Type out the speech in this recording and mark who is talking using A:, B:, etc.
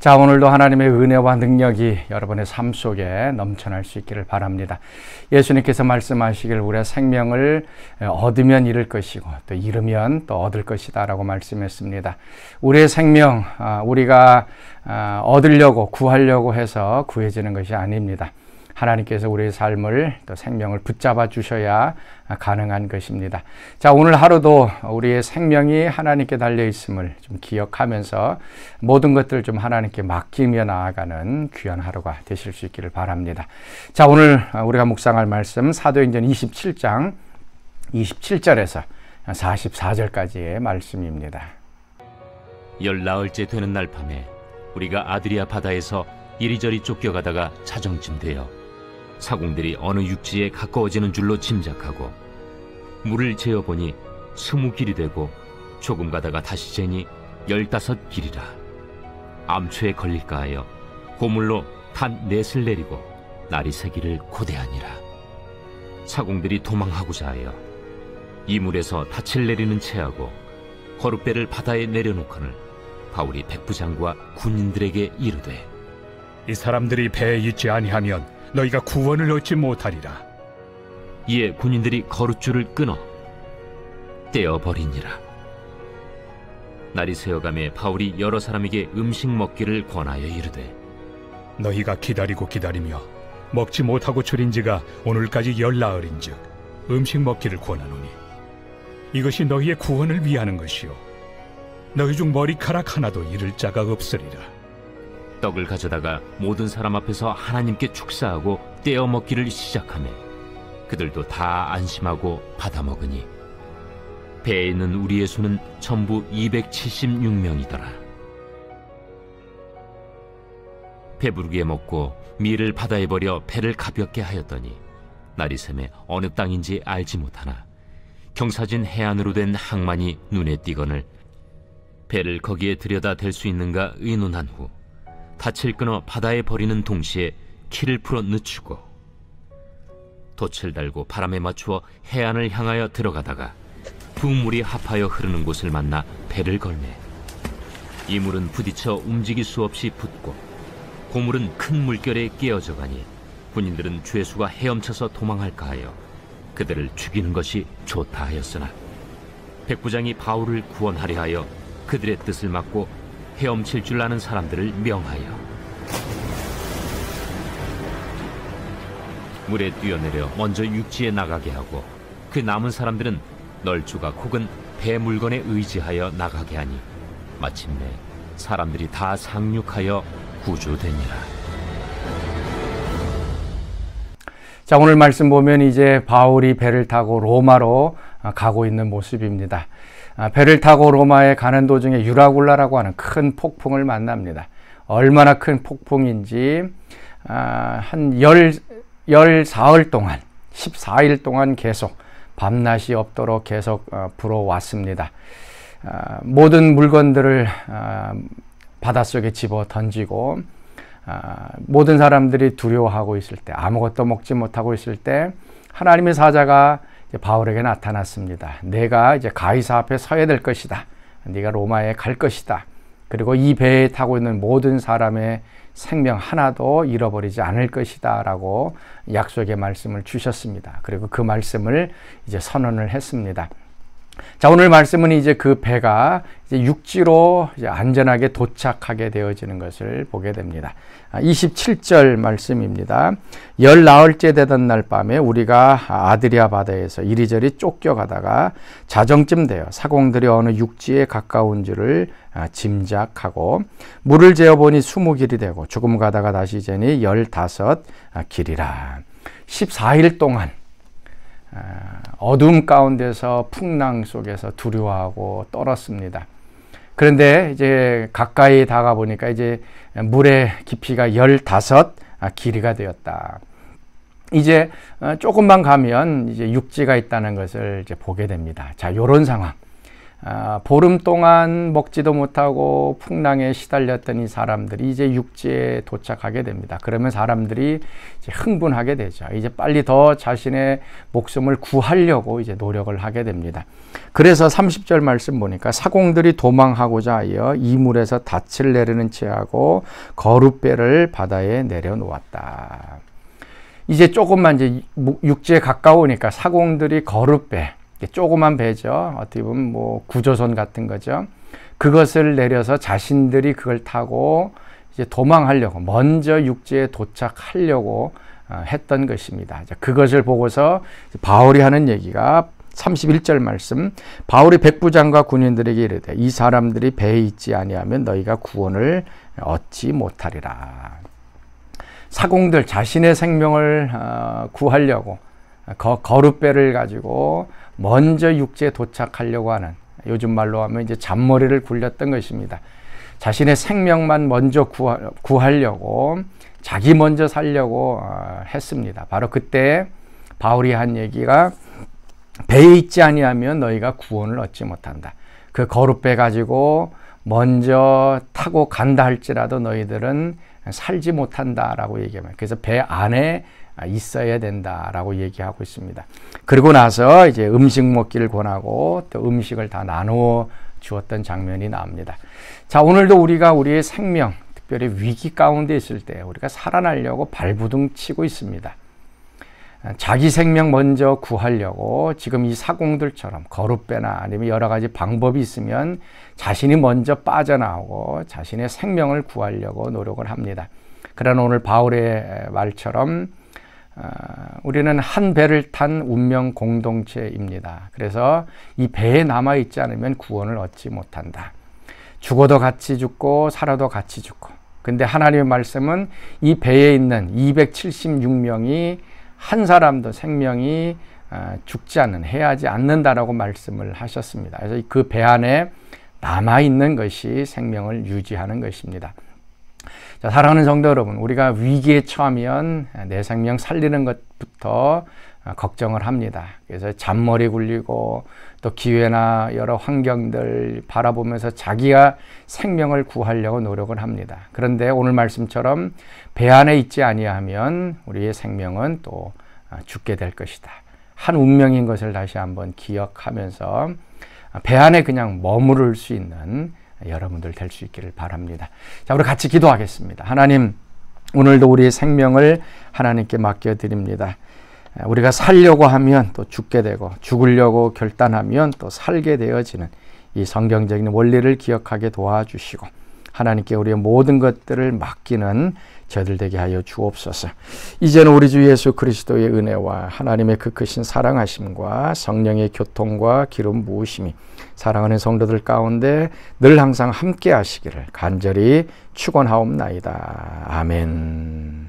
A: 자, 오늘도 하나님의 은혜와 능력이 여러분의 삶 속에 넘쳐날 수 있기를 바랍니다. 예수님께서 말씀하시길 우리의 생명을 얻으면 잃을 것이고 또 잃으면 또 얻을 것이다 라고 말씀했습니다. 우리의 생명, 우리가 얻으려고 구하려고 해서 구해지는 것이 아닙니다. 하나님께서 우리의 삶을 또 생명을 붙잡아 주셔야 가능한 것입니다. 자, 오늘 하루도 우리의 생명이 하나님께 달려 있음을 좀 기억하면서 모든 것들을 좀 하나님께 맡기며 나아가는 귀한 하루가 되실 수 있기를 바랍니다. 자, 오늘 우리가 묵상할 말씀 사도행전 27장 27절에서 44절까지의 말씀입니다.
B: 열나흘째 되는 날 밤에 우리가 아드리아 바다에서 이리저리 쫓겨가다가 자정쯤 되어 사공들이 어느 육지에 가까워지는 줄로 짐작하고 물을 재어보니 20길이 되고 조금 가다가 다시 재니 15길이라. 암초에 걸릴까 하여 고물로 단 넷을 내리고 날이 새기를 고대하니라. 사공들이 도망하고자 하여 이 물에서 닻을 내리는 채하고 거룻배를 바다에 내려놓거늘 바울이 백부장과 군인들에게 이르되,
C: 이 사람들이 배에 있지 아니하면 너희가 구원을 얻지 못하리라.
B: 이에 군인들이 거룻줄을 끊어 떼어버리니라. 날이 새어가매 바울이 여러 사람에게 음식 먹기를 권하여 이르되,
C: 너희가 기다리며 먹지 못하고 줄인 지가 오늘까지 열나흘인즉 음식 먹기를 권하노니 이것이 너희의 구원을 위하는 것이요 너희 중 머리카락 하나도 잃을 자가 없으리라.
B: 떡을 가져다가 모든 사람 앞에서 하나님께 축사하고 떼어 먹기를 시작하며 그들도 다 안심하고 받아 먹으니 배에 있는 우리의 수는 전부 276명이더라. 배부르게 먹고 밀을 바다에 버려 배를 가볍게 하였더니 날이 새매 어느 땅인지 알지 못하나 경사진 해안으로 된 항만이 눈에 띄거늘 배를 거기에 들여다 댈 수 있는가 의논한 후 닻을 끊어 바다에 버리는 동시에 키를 풀어 늦추고 돛을 달고 바람에 맞추어 해안을 향하여 들어가다가 부물이 합하여 흐르는 곳을 만나 배를 걸매 이 물은 부딪혀 움직일 수 없이 붙고 고물은 큰 물결에 깨어져 가니 군인들은 죄수가 헤엄쳐서 도망할까 하여 그들을 죽이는 것이 좋다 하였으나 백부장이 바울을 구원하려 하여 그들의 뜻을 막고 헤엄칠 줄 아는 사람들을 명하여 물에 뛰어내려 먼저 육지에 나가게 하고 그 남은 사람들은 널조각 혹은 배 물건에 의지하여 나가게 하니 마침내 사람들이 다 상륙하여 구조되니라.
A: 자, 오늘 말씀 보면 이제 바울이 배를 타고 로마로 가고 있는 모습입니다. 배를 타고 로마에 가는 도중에 유라굴라라고 하는 큰 폭풍을 만납니다. 얼마나 큰 폭풍인지 한 14일 동안 14일 동안 계속 밤낮이 없도록 계속 불어왔습니다. 모든 물건들을 바닷속에 집어 던지고 모든 사람들이 두려워하고 있을 때, 아무것도 먹지 못하고 있을 때 하나님의 사자가 바울에게 나타났습니다. 내가 이제 가이사 앞에 서야 될 것이다. 네가 로마에 갈 것이다. 그리고 이 배에 타고 있는 모든 사람의 생명 하나도 잃어버리지 않을 것이다 라고 약속의 말씀을 주셨습니다. 그리고 그 말씀을 이제 선언을 했습니다. 자, 오늘 말씀은 이제 그 배가 이제 육지로 이제 안전하게 도착하게 되어지는 것을 보게 됩니다. 27절 말씀입니다. 열나흘째 되던 날 밤에 우리가 아드리아 바다에서 이리저리 쫓겨가다가 자정쯤 되어 사공들이 어느 육지에 가까운 줄을 짐작하고 물을 재어보니 20길이 되고 조금 가다가 다시 재니 15길이라. 14일 동안 어둠 가운데서 풍랑 속에서 두려워하고 떨었습니다. 그런데 이제 가까이 다가 보니까 이제 물의 깊이가 15길이가 되었다. 이제 조금만 가면 이제 육지가 있다는 것을 이제 보게 됩니다. 자, 요런 상황. 보름 동안 먹지도 못하고 풍랑에 시달렸던 이 사람들이 이제 육지에 도착하게 됩니다. 그러면 사람들이 이제 흥분하게 되죠. 이제 빨리 더 자신의 목숨을 구하려고 이제 노력을 하게 됩니다. 그래서 30절 말씀 보니까 사공들이 도망하고자 하여 이물에서 닻을 내리는 채하고 거룻배를 바다에 내려놓았다. 이제 조금만 이제 육지에 가까우니까 사공들이 거룻배, 조그만 배죠. 어떻게 보면 뭐 구조선 같은 거죠. 그것을 내려서 자신들이 그걸 타고 이제 도망하려고 먼저 육지에 도착하려고 했던 것입니다. 그것을 보고서 바울이 하는 얘기가 31절 말씀, 바울이 백부장과 군인들에게 이르되 이 사람들이 배에 있지 아니하면 너희가 구원을 얻지 못하리라. 사공들 자신의 생명을 구하려고 거룻배를 가지고 먼저 육지에 도착하려고 하는, 요즘 말로 하면 이제 잔머리를 굴렸던 것입니다. 자신의 생명만 먼저 구하려고, 자기 먼저 살려고 했습니다. 바로 그때 바울이 한 얘기가 배에 있지 아니하면 너희가 구원을 얻지 못한다. 그 거룻배 가지고 먼저 타고 간다 할지라도 너희들은 살지 못한다라고 얘기합니다. 그래서 배 안에 있어야 된다라고 얘기하고 있습니다. 그리고 나서 이제 음식 먹기를 권하고 또 음식을 다 나누어 주었던 장면이 나옵니다. 자, 오늘도 우리가 우리의 생명, 특별히 위기 가운데 있을 때 우리가 살아나려고 발부둥 치고 있습니다. 자기 생명 먼저 구하려고 지금 이 사공들처럼 거룻배나 아니면 여러 가지 방법이 있으면 자신이 먼저 빠져나오고 자신의 생명을 구하려고 노력을 합니다. 그러나 오늘 바울의 말처럼 우리는 한 배를 탄 운명 공동체입니다. 그래서 이 배에 남아있지 않으면 구원을 얻지 못한다. 죽어도 같이 죽고 살아도 같이 죽고. 근데 하나님의 말씀은 이 배에 있는 276명이 한 사람도 생명이 죽지 않는, 해하지 않는다라고 말씀을 하셨습니다. 그래서 그 배 안에 남아있는 것이 생명을 유지하는 것입니다. 자, 사랑하는 성도 여러분, 우리가 위기에 처하면 내 생명 살리는 것부터 걱정을 합니다. 그래서 잔머리 굴리고 또 기회나 여러 환경들 바라보면서 자기가 생명을 구하려고 노력을 합니다. 그런데 오늘 말씀처럼 배 안에 있지 아니하면 우리의 생명은 또 죽게 될 것이다. 한 운명인 것을 다시 한번 기억하면서 배 안에 그냥 머무를 수 있는 여러분들 될 수 있기를 바랍니다. 자, 우리 같이 기도하겠습니다. 하나님, 오늘도 우리의 생명을 하나님께 맡겨드립니다. 우리가 살려고 하면 또 죽게 되고, 죽으려고 결단하면 또 살게 되어지는 이 성경적인 원리를 기억하게 도와주시고, 하나님께 우리의 모든 것들을 맡기는 저희들 되게 하여 주옵소서. 이제는 우리 주 예수 그리스도의 은혜와 하나님의 그 크신 사랑하심과 성령의 교통과 기름 부으심이 사랑하는 성도들 가운데 늘 항상 함께 하시기를 간절히 축원하옵나이다. 아멘.